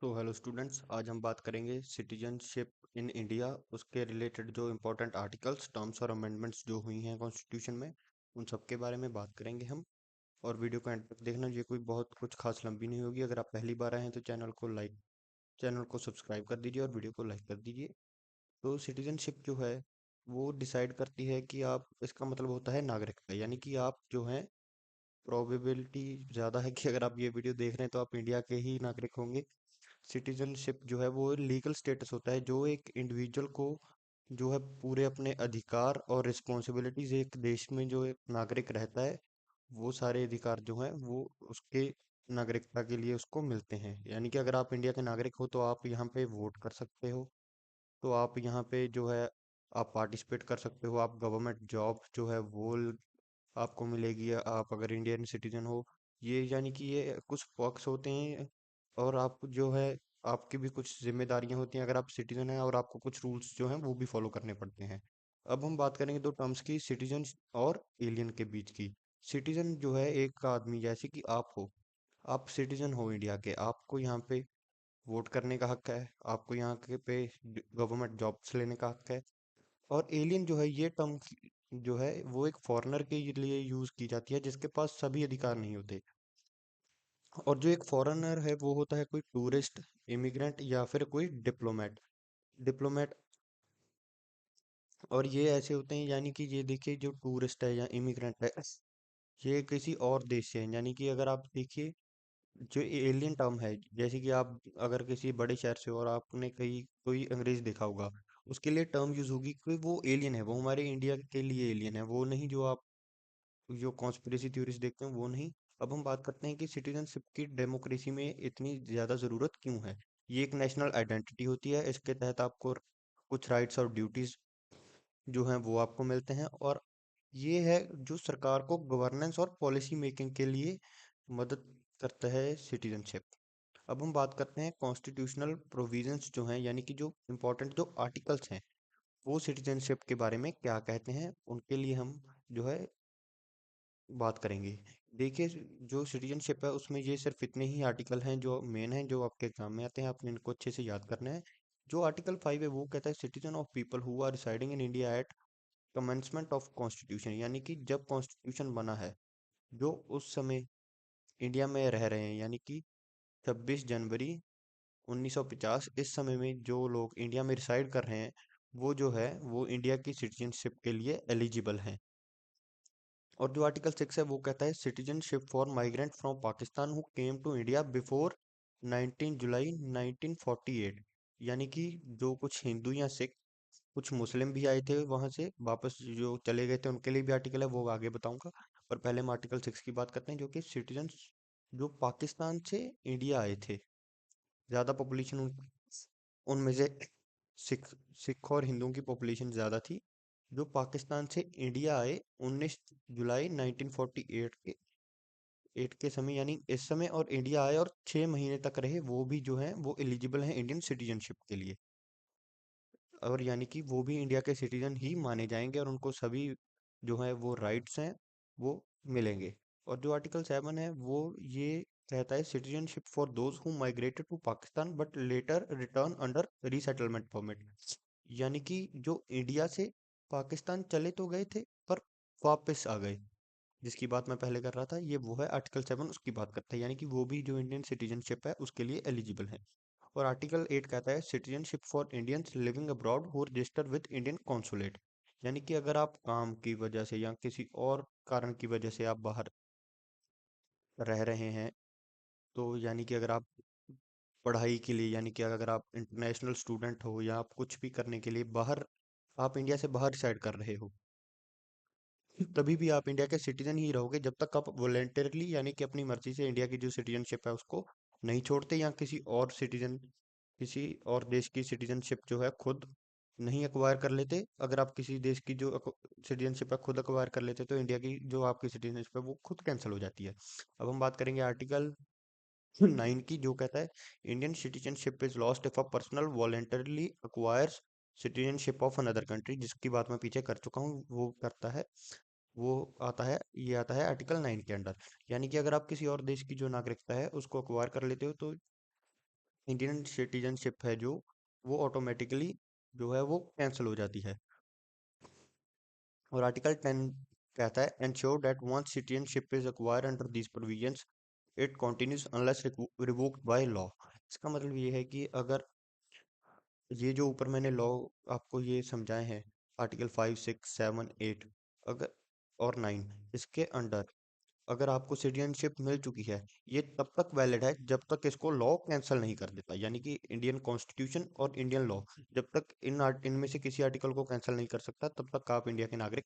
तो hello students, आज हम बात करेंगे सिटीजनशिप इन इंडिया। उसके रिलेटेड जो इम्पोर्टेंट आर्टिकल्स, टर्म्स और अमेंडमेंट्स जो हुई हैं कॉन्स्टिट्यूशन में, उन सब के बारे में बात करेंगे हम। और वीडियो को एंड तक देखना, ये कोई बहुत कुछ खास लंबी नहीं होगी। अगर आप पहली बार आए हैं तो चैनल को सब्सक्राइब कर दीजिए और वीडियो को लाइक कर दीजिए। तो सिटीजनशिप जो है वो डिसाइड करती है कि आप, इसका मतलब होता है नागरिकता, यानी कि आप जो हैं, प्रोबेबिलिटी ज़्यादा है कि अगर आप ये वीडियो देख रहे हैं तो आप इंडिया के ही नागरिक होंगे। सिटीजनशिप जो है वो लीगल स्टेटस होता है जो एक इंडिविजुअल को जो है पूरे अपने अधिकार और रिस्पॉन्सिबिलिटीज एक देश में जो एक नागरिक रहता है, वो सारे अधिकार जो हैं वो उसके नागरिकता के लिए उसको मिलते हैं। यानी कि अगर आप इंडिया के नागरिक हो तो आप यहाँ पे वोट कर सकते हो, तो आप यहाँ पे जो है आप पार्टिसिपेट कर सकते हो, आप गवर्नमेंट जॉब जो है वो आपको मिलेगी आप अगर इंडियन सिटीजन हो। ये यानी कि ये कुछ पक्ष होते हैं, और आप जो है आपकी भी कुछ जिम्मेदारियां होती हैं अगर आप सिटीजन हैं, और आपको कुछ रूल्स जो हैं वो भी फॉलो करने पड़ते हैं। अब हम बात करेंगे दो टर्म्स की, सिटीजन और एलियन के बीच की। सिटीजन जो है एक आदमी जैसे कि आप हो, आप सिटीजन हो इंडिया के, आपको यहाँ पे वोट करने का हक है, आपको यहाँ के पे गवर्नमेंट जॉब्स लेने का हक है। और एलियन जो है ये टर्म जो है वो एक फॉरेनर के लिए यूज की जाती है जिसके पास सभी अधिकार नहीं होते। और जो एक फॉरेनर है वो होता है कोई टूरिस्ट, इमिग्रेंट या फिर कोई डिप्लोमेट। और ये ऐसे होते हैं, यानी कि ये देखिए, जो टूरिस्ट है या इमिग्रेंट है, ये किसी और देश से है। यानी कि अगर आप देखिए, जो एलियन टर्म है, जैसे कि आप अगर किसी बड़े शहर से हो और आपने कहीं कोई अंग्रेज देखा होगा, उसके लिए टर्म यूज होगी कि वो एलियन है, वो हमारे इंडिया के लिए एलियन है, वो नहीं जो आप जो कॉन्स्पिरेसी थ्योरीज देखते हैं वो नहीं। अब हम बात करते हैं कि सिटीजनशिप की डेमोक्रेसी में इतनी ज़्यादा ज़रूरत क्यों है। ये एक नेशनल आइडेंटिटी होती है, इसके तहत आपको कुछ राइट्स और ड्यूटीज जो हैं वो आपको मिलते हैं। और ये है जो सरकार को गवर्नेंस और पॉलिसी मेकिंग के लिए मदद करता है सिटीजनशिप। अब हम बात करते हैं कॉन्स्टिट्यूशनल प्रोविजंस जो हैं, यानी कि जो इम्पोर्टेंट जो आर्टिकल्स हैं वो सिटीजनशिप के बारे में क्या कहते हैं, उनके लिए हम जो है बात करेंगे। देखिए, जो सिटीजनशिप है उसमें ये सिर्फ इतने ही आर्टिकल हैं जो मेन हैं, जो आपके एग्जाम में आते हैं, आपने इनको अच्छे से याद करना है। जो आर्टिकल 5 है वो कहता है citizen of people who are residing in India at commencement of constitution, यानी कि जब कॉन्स्टिट्यूशन बना है, जो उस समय इंडिया में रह रहे हैं, यानी कि 26 जनवरी 1950, इस समय में जो लोग इंडिया में रिसाइड कर रहे हैं वो जो है वो इंडिया की सिटीजनशिप के लिए एलिजिबल हैं। और जो आर्टिकल 6 है वो कहता है citizenship for migrant from Pakistan who came to India before 19 July 1948, यानी कि जो कुछ हिंदू या सिख, कुछ मुस्लिम भी आए थे वहां से वापस जो चले गए थे, उनके लिए भी आर्टिकल है, वो आगे बताऊंगा। पर पहले हम आर्टिकल 6 की बात करते हैं, जो कि सिटीजन जो पाकिस्तान से इंडिया आए थे, ज्यादा पॉपुलेशन उनमें से सिख सिख और हिंदुओं की पॉपुलेशन ज्यादा थी, जो पाकिस्तान से इंडिया आए 19 जुलाई 1948 के समय, यानी इस समय, और इंडिया आए और 6 महीने तक रहे, वो भी जो है वो एलिजिबल हैं इंडियन सिटीजनशिप के लिए। और यानी कि वो भी इंडिया के सिटीजन ही माने जाएंगे और उनको सभी जो है वो राइट्स हैं वो मिलेंगे। और जो आर्टिकल 7 है वो ये कहता है citizenship for those who migrated to Pakistan but later return under resettlement permit, यानी कि जो इंडिया से पाकिस्तान चले तो गए थे पर वापस आ गए, जिसकी बात मैं पहले कर रहा था, ये वो है आर्टिकल 7 उसकी बात करता है, यानी कि वो भी जो इंडियन सिटीजनशिप है उसके लिए एलिजिबल है। और आर्टिकल 8 कहता है citizenship for Indians living abroad who register with Indian consulate, यानी कि अगर आप काम की वजह से या किसी और कारण की वजह से आप बाहर रह रहे हैं, तो यानी कि अगर आप पढ़ाई के लिए, यानी कि अगर आप इंटरनेशनल स्टूडेंट हो या आप कुछ भी करने के लिए बाहर, आप इंडिया से बाहर रिसाइड कर रहे हो, तभी भी आप इंडिया के सिटीजन ही रहोगे जब तक आप वॉलेंटरली, यानी कि अपनी मर्जी से इंडिया की जो सिटीजनशिप है उसको नहीं छोड़ते, या किसी और देश की सिटीजनशिप जो है खुद नहीं अक्वायर कर लेते। अगर आप किसी देश की जो सिटीजनशिप है खुद अक्वायर कर लेते तो इंडिया की जो आपकी सिटीजनशिप है वो खुद कैंसिल हो जाती है। अब हम बात करेंगे आर्टिकल 9 की, जो कहता है Indian citizenship is lost if a personal voluntarily acquires citizenship of another country, जिसकी बात मैं पीछे कर चुका हूँ। वो करता है, वो आता है, ये आता है आर्टिकल 9 के अंडर। यानी कि अगर आप किसी और देश की जो नागरिकता है उसको अक्वायर कर लेते हो, तो इंडियन सिटीजनशिप है जो, वो ऑटोमेटिकली जो है वो कैंसिल हो जाती है। और आर्टिकल 10 कहता है ensure that once citizenship is acquired under these provisions it continues unless revoked by law। इसका मतलब ये है कि अगर ये जो ऊपर मैंने लॉ आपको ये समझाए हैं, आर्टिकल 5, 6, 7, 8 अगर और 9, इसके अंडर अगर आपको सिटीजनशिप मिल चुकी है, ये तब तक वैलिड है जब तक इसको लॉ कैंसिल नहीं कर देता। यानी कि इंडियन कॉन्स्टिट्यूशन और इंडियन लॉ जब तक इनमें से किसी आर्टिकल को कैंसिल नहीं कर सकता, तब तक आप इंडिया के नागरिक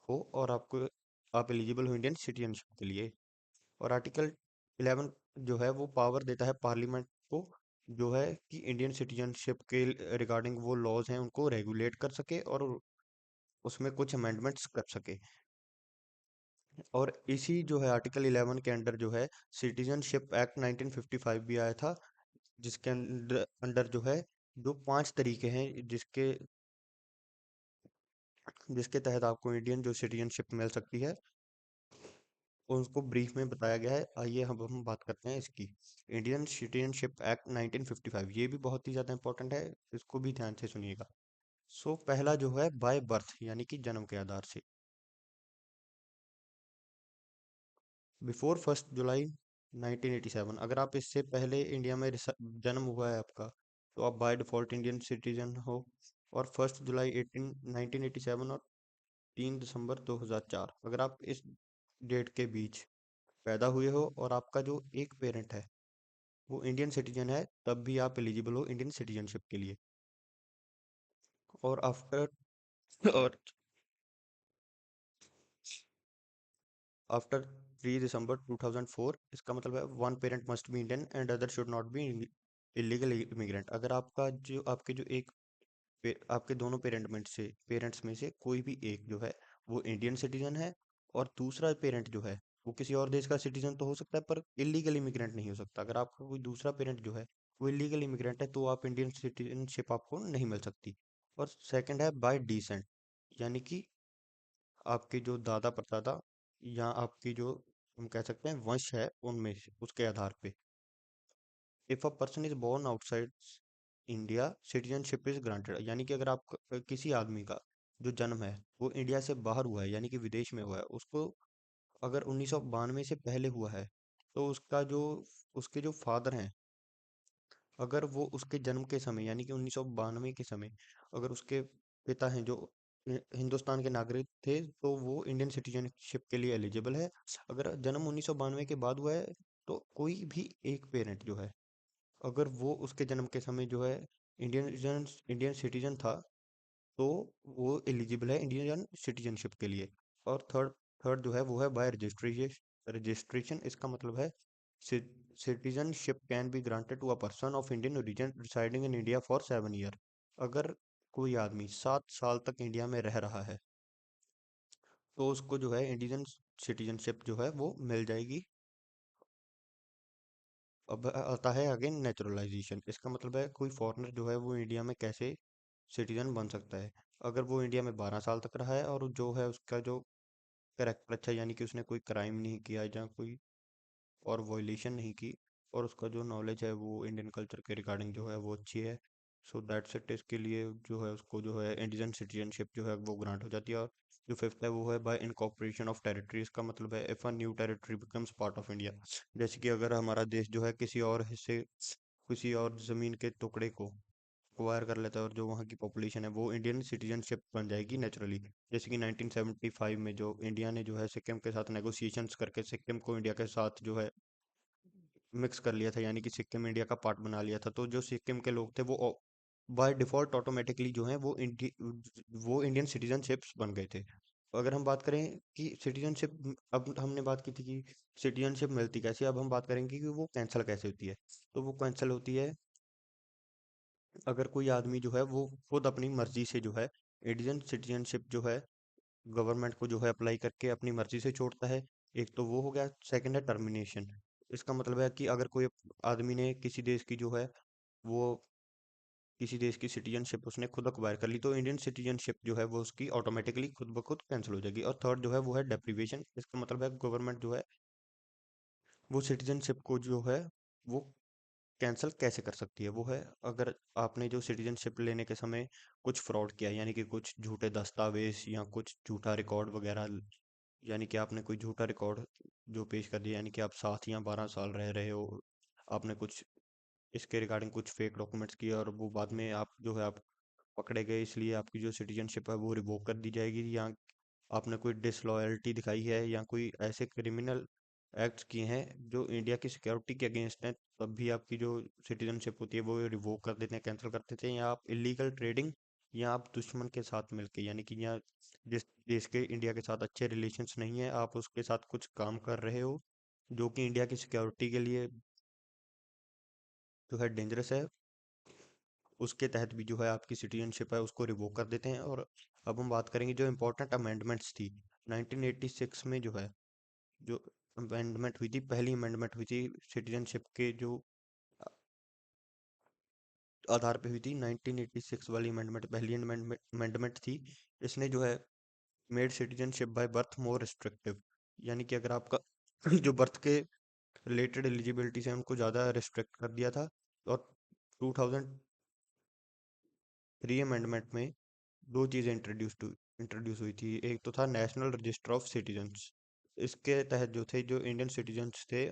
हो और आप एलिजिबल हो इंडियन सिटीजनशिप के लिए। और आर्टिकल 11 जो है वो पावर देता है पार्लियामेंट को, जो है कि इंडियन सिटीजनशिप के रिगार्डिंग वो लॉज हैं उनको रेगुलेट कर सके और उसमें कुछ अमेंडमेंट्स कर सके। और इसी जो है आर्टिकल 11 के अंडर जो है सिटीजनशिप एक्ट 1955 भी आया था, जिसके अंडर अंडर जो है जो 5 तरीके हैं जिसके जिसके तहत आपको इंडियन जो सिटीजनशिप मिल सकती है, उसको ब्रीफ में बताया गया है। आइए हम बात करते हैं इसकी। इंडियन सिटीजनशिप एक्ट 1955 ये भी बहुत ही ज़्यादा इंपॉर्टेंट है, इसको भी ध्यान से सुनिएगा। सो पहला जो है बाय बर्थ यानी कि जन्म के आधार से, बिफोर 1 जुलाई 1987 अगर आप इससे पहले इंडिया में जन्म हुआ है आपका, तो आप बाय डिफॉल्ट इंडियन सिटीजन हो। और 1 जुलाई 1987 और 3 दिसंबर 2004 अगर आप इस डेट के बीच पैदा हुए हो और आपका जो एक पेरेंट है वो इंडियन सिटीजन है, तब भी आप एलिजिबल हो इंडियन सिटीजनशिप के लिए। और और आफ्टर 3 दिसंबर 2004 इसका मतलब है one parent must be Indian and other should not be illegal immigrant. अगर आपके जो आपके दोनों पेरेंट्स में से कोई भी एक जो है वो इंडियन सिटीजन है, और दूसरा पेरेंट जो है वो किसी और देश का सिटीजन तो हो सकता है पर इलीगल इमिग्रेंट नहीं हो सकता। अगर आपका कोई दूसरा पेरेंट जो है वो इलीगल इमिग्रेंट है, तो आप इंडियन सिटीजनशिप आपको नहीं मिल सकती। और सेकंड है बाय डिसेंट, यानी कि आपके जो दादा परदादा या आपकी जो हम कह सकते हैं वंश है उनमें से उसके आधार पे। If a person is born outside India citizenship is granted, यानी कि अगर किसी आदमी का जो जन्म है वो इंडिया से बाहर हुआ है यानी कि विदेश में हुआ है, उसको अगर 1992 से पहले हुआ है, तो उसके जो फादर हैं, अगर वो उसके जन्म के समय यानी कि 1992 के समय अगर उसके पिता हैं जो हिंदुस्तान के नागरिक थे, तो वो इंडियन सिटीजनशिप के लिए एलिजिबल है। अगर जन्म 1992 के बाद हुआ है, तो कोई भी एक पेरेंट जो है अगर वो उसके जन्म के समय जो है इंडियन सिटीजन था, तो वो एलिजिबल है इंडियन सिटीजनशिप के लिए। और थर्ड थर्ड जो है वो है बाय रजिस्ट्रेशन रजिस्ट्रेशन इसका मतलब है citizenship can be granted to a person of Indian origin residing in India for 7 year. अगर कोई आदमी 7 साल तक इंडिया में रह रहा है, तो उसको जो है इंडियन सिटीजनशिप जो है वो मिल जाएगी। अब आता है अगेन नेचुरलाइजेशन, इसका मतलब है कोई फॉरेनर जो है वो इंडिया में कैसे सिटीजन बन सकता है। अगर वो इंडिया में 12 साल तक रहा है और जो है उसका जो करेक्टर अच्छा है, यानी कि उसने कोई क्राइम नहीं किया या कोई और वॉयलेशन नहीं की, और उसका जो नॉलेज है वो इंडियन कल्चर के रिगार्डिंग जो है वो अच्छी है, सो दैट्स इट। इसके लिए जो है उसको जो है इंडियन सिटीजनशिप जो है वो ग्रांट हो जाती है। और जो फिफ्थ है वो है बाय इनकॉर्पोरेशन ऑफ टेरिटरी, इसका मतलब है if a new territory becomes part of India. जैसे कि अगर हमारा देश जो है किसी और जमीन के टुकड़े को एक्वायर कर लेता है और जो वहाँ की पॉपुलेशन है वो इंडियन सिटीजनशिप बन जाएगी नेचुरली। जैसे कि 1975 में जो इंडिया ने जो है सिक्किम के साथ नेगोशिएशंस करके सिक्किम को इंडिया के साथ जो है मिक्स कर लिया था, यानी कि सिक्किम इंडिया का पार्ट बना लिया था, तो जो सिक्किम के लोग थे वो बाय डिफॉल्ट ऑटोमेटिकली जो है वो इंडियन सिटीजनशिप्स बन गए थे। अगर हम बात करें कि सिटीजनशिप, अब हमने बात की थी कि सिटीजनशिप मिलती कैसे, अब हम बात करेंगे कि वो कैंसिल कैसे होती है। तो वो कैंसिल होती है अगर कोई आदमी जो है वो खुद अपनी मर्जी से जो है इंडियन सिटीजनशिप जो है गवर्नमेंट को जो है अप्लाई करके अपनी मर्जी से छोड़ता है। एक तो वो हो गया, सेकंड है टर्मिनेशन। इसका मतलब है कि अगर कोई आदमी ने वो किसी देश की सिटीजनशिप उसने खुद अक्वायर कर ली, तो इंडियन सिटीजनशिप जो है वो उसकी ऑटोमेटिकली खुद ब खुद कैंसिल हो जाएगी। और थर्ड जो है वो है डेप्रीवेशन, इसका मतलब है गवर्नमेंट जो है वो सिटीजनशिप को जो है वो कैंसिल कैसे कर सकती है? वो है, अगर आपने जो सिटीजनशिप लेने के समय कुछ फ्रॉड किया, यानी कि कुछ झूठे दस्तावेज या कुछ झूठा रिकॉर्ड वगैरह, यानी कि आपने कोई झूठा रिकॉर्ड जो पेश कर दिया, यानी कि आप 7 या 12 साल रह रहे हो, आपने कुछ इसके रिगार्डिंग कुछ फेक डॉक्यूमेंट्स किए और वो बाद में आप जो है आप पकड़े गए, इसलिए आपकी जो सिटीजनशिप है वो रिवोक कर दी जाएगी। या आपने कोई डिसलॉयल्टी दिखाई है या कोई ऐसे क्रिमिनल एक्ट्स किए हैं जो इंडिया की सिक्योरिटी के अगेंस्ट हैं, तब भी आपकी जो सिटीजनशिप होती है वो रिवोक कर देते हैं, कैंसिल कर देते हैं। या आप इलीगल ट्रेडिंग, या आप दुश्मन के साथ मिलके, यानी कि या जिस देश के इंडिया के साथ अच्छे रिलेशंस नहीं है, आप उसके साथ कुछ काम कर रहे हो जो कि इंडिया की सिक्योरिटी के लिए जो है डेंजरस है, उसके तहत भी जो है आपकी सिटीजनशिप है उसको रिवोक कर देते हैं। और अब हम बात करेंगे जो इम्पोर्टेंट अमेंडमेंट्स थी 1986 में, जो है जो अमेंडमेंट हुई थी, पहली अमेंडमेंट हुई थी सिटीजनशिप के जो आधार पे हुई थी। 1986 वाली अमेंडमेंट पहली अमेंडमेंट थी। इसने जो है made citizenship by birth more restrictive, यानी कि अगर आपका जो बर्थ के रिलेटेड एलिजिबिलिटीज हैं उनको ज़्यादा रिस्ट्रिक्ट कर दिया था। और 2003 अमेंडमेंट में दो चीज़ें इंट्रोड्यूस हुई थी। एक तो था नेशनल रजिस्टर ऑफ सिटीजन्स। इसके तहत जो थे, जो इंडियन सिटीजन्स थे,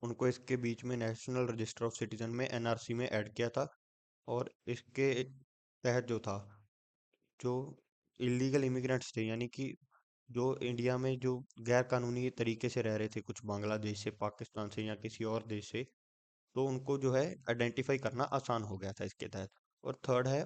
उनको इसके बीच में नेशनल रजिस्टर ऑफ सिटीजन में एनआरसी में ऐड किया था। और इसके तहत जो था, जो इलीगल इमिग्रेंट्स थे, यानी कि जो इंडिया में जो गैर कानूनी तरीके से रह रहे थे, कुछ बांग्लादेश से, पाकिस्तान से या किसी और देश से, तो उनको जो है आइडेंटिफाई करना आसान हो गया था इसके तहत। और थर्ड है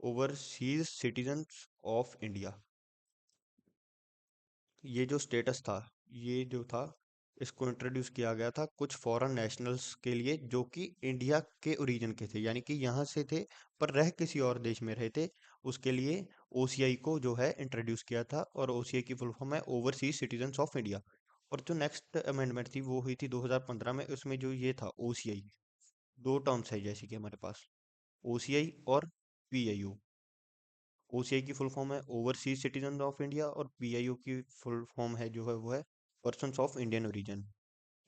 ओवरसीज सिटीजन्स ऑफ इंडिया। ये जो स्टेटस था, ये जो था, इसको इंट्रोड्यूस किया गया था कुछ फॉरेन नेशनल्स के लिए जो कि इंडिया के ओरिजिन के थे, यानी कि यहाँ से थे पर रह किसी और देश में रहे थे। उसके लिए ओसीआई को जो है इंट्रोड्यूस किया था, और ओसीआई की फुल फॉर्म है ओवरसीज सिटीजन्स ऑफ इंडिया। और जो नेक्स्ट अमेंडमेंट थी वो हुई थी 2015 में। उसमें जो ये था ओसीआई, दो टर्म्स है जैसे कि हमारे पास ओसीआई और पीआईओ। ओसीआई की फुल फॉर्म है ओवरसीज सिटीजन ऑफ इंडिया, और पीआईओ की फुल फॉर्म है जो है वो है पर्सन्स ऑफ इंडियन ओरिजिन।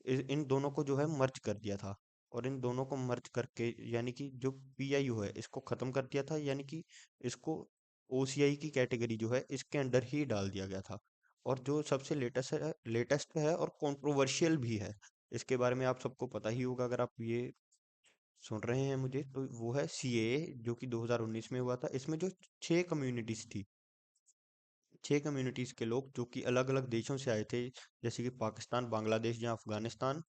इन दोनों को जो है मर्ज कर दिया था। और इन दोनों को मर्ज करके, यानी कि जो पीआईओ है इसको खत्म कर दिया था, यानी कि इसको ओसीआई की कैटेगरी जो है इसके अंडर ही डाल दिया गया था। और जो सबसे लेटेस्ट है और कंट्रोवर्शियल भी है, इसके बारे में आप सबको पता ही होगा अगर आप ये सुन रहे हैं मुझे, तो वो है सीएए, जो कि 2019 में हुआ था। इसमें जो 6 कम्युनिटीज थी, 6 कम्युनिटीज के लोग जो कि अलग अलग देशों से आए थे, जैसे कि पाकिस्तान, बांग्लादेश या अफगानिस्तान,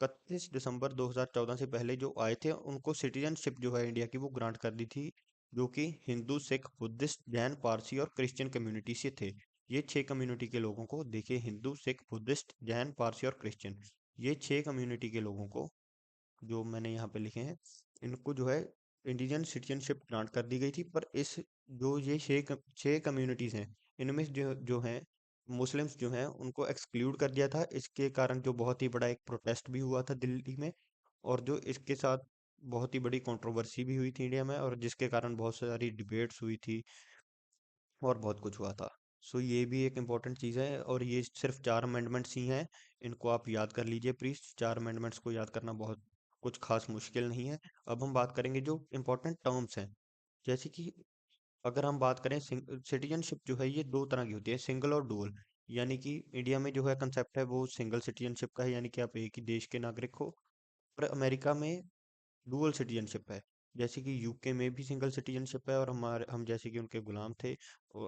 31 दिसंबर 2014 से पहले जो आए थे उनको सिटीजनशिप जो है इंडिया की वो ग्रांट कर दी थी, जो कि हिंदू, सिख, बुद्धिस्ट, जैन, पारसी और क्रिश्चियन कम्युनिटी से थे। ये 6 कम्युनिटी के लोगों को देखिए, हिंदू, सिख, बुद्धिस्ट, जैन, पारसी और क्रिश्चियन, ये 6 कम्युनिटी के लोगों को जो मैंने यहाँ पे लिखे हैं, इनको जो है इंडियन सिटीजनशिप ग्रांट कर दी गई थी। पर इस जो ये 6 कम्युनिटीज हैं, इनमें जो हैं मुस्लिम्स जो हैं उनको एक्सक्लूड कर दिया था। इसके कारण जो बहुत ही बड़ा एक प्रोटेस्ट भी हुआ था दिल्ली में, और जो इसके साथ बहुत ही बड़ी कंट्रोवर्सी भी हुई थी इंडिया में, और जिसके कारण बहुत सारी डिबेट्स हुई थी और बहुत कुछ हुआ था। सो ये भी एक इम्पोर्टेंट चीज़ है, और ये सिर्फ 4 अमेंडमेंट्स ही हैं। इनको आप याद कर लीजिए प्लीज़, 4 अमेंडमेंट्स को याद करना बहुत कुछ खास मुश्किल नहीं है। अब हम बात करेंगे जो इम्पोर्टेंट टर्म्स हैं, जैसे कि अगर हम बात करें, सिटीजनशिप जो है ये दो तरह की होती है, सिंगल और डुअल। यानी कि इंडिया में जो है कंसेप्ट है वो सिंगल सिटीजनशिप का है, यानी कि आप एक ही देश के नागरिक हो। पर अमेरिका में डुअल सिटीजनशिप है। जैसे कि यूके में भी सिंगल सिटीजनशिप है, और हम जैसे कि उनके गुलाम थे,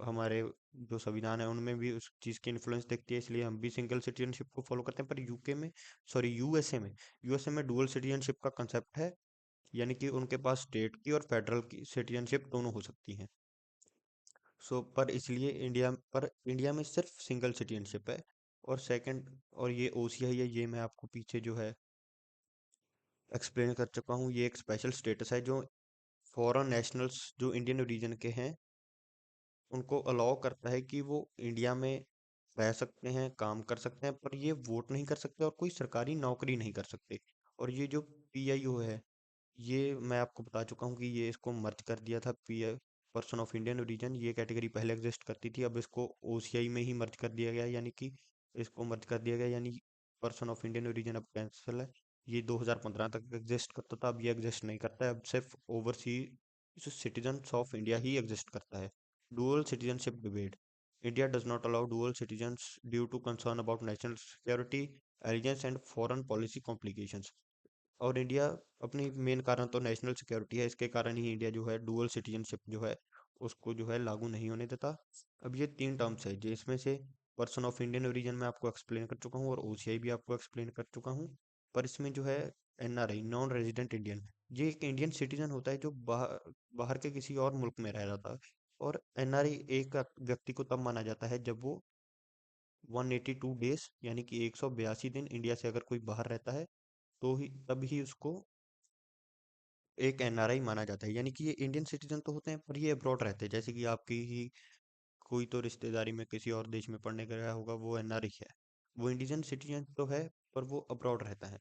हमारे जो संविधान है उनमें भी उस चीज़ की इन्फ्लुएंस दिखती है, इसलिए हम भी सिंगल सिटीजनशिप को फॉलो करते हैं। पर यूके में, सॉरी, यूएसए में डुअल सिटीजनशिप का कंसेप्ट है, यानी कि उनके पास स्टेट की और फेडरल की सिटीजनशिप दोनों हो सकती हैं। सो पर इसलिए इंडिया में सिर्फ सिंगल सिटीजनशिप है। और सेकंड, और ये ओसीआई है, ये मैं आपको पीछे जो है एक्सप्लेन कर चुका हूँ। ये एक स्पेशल स्टेटस है जो फॉरेन नेशनल्स जो इंडियन ओरिजिन के हैं उनको अलाउ करता है कि वो इंडिया में रह सकते हैं, काम कर सकते हैं, पर ये वोट नहीं कर सकते और कोई सरकारी नौकरी नहीं कर सकते। और ये जो पीआईओ है, ये मैं आपको बता चुका हूँ कि ये इसको मर्ज कर दिया था। Pi, person of Indian origin, ये कैटेगरी पहले एग्जिस्ट करती थी, अब इसको ओसीआई में ही मर्ज कर दिया गया, यानी कि इसको मर्ज कर दिया गया, यानी पर्सन ऑफ इंडियन ओरिजिन अब कैंसिल है। ये 2015 तक एग्जिस्ट करता था, अब ये एग्जिस्ट नहीं करता है। अब सिर्फ ओवरसीज सिटीजन्स ऑफ इंडिया ही एग्जिस्ट करता है। Dual citizenship debate. India does not allow dual citizens due to concern about national security, allegiance and foreign policy complications. और इंडिया अपनी मेन कारण तो नेशनल सिक्योरिटी है, इसके कारण ही इंडिया जो है डुअल सिटीजनशिप जो है उसको जो है लागू नहीं होने देता। अब ये तीन टर्म्स है जिसमें से पर्सन ऑफ इंडियन ओरिजिन मैं आपको एक्सप्लेन कर चुका हूँ और ओसीआई भी आपको एक्सप्लेन कर चुका हूँ। पर इसमें जो है एनआरआई, नॉन रेजिडेंट इंडियन, ये एक इंडियन सिटीजन होता है जो बाहर बाहर के किसी और मुल्क में रह रहा था। और एनआरआई एक व्यक्ति को तब माना जाता है जब वो 182 डेज यानी कि 182 दिन इंडिया से अगर कोई बाहर रहता है तो ही तब ही उसको एक एनआरआई माना जाता है। यानी कि ये इंडियन सिटीजन तो होते हैं पर ये अब्रॉड रहते हैं, जैसे कि आपकी ही कोई तो रिश्तेदारी में किसी और देश में पढ़ने गया होगा, वो एनआरआई है। वो इंडियन सिटीजन तो है पर वो अब्रॉड रहता है।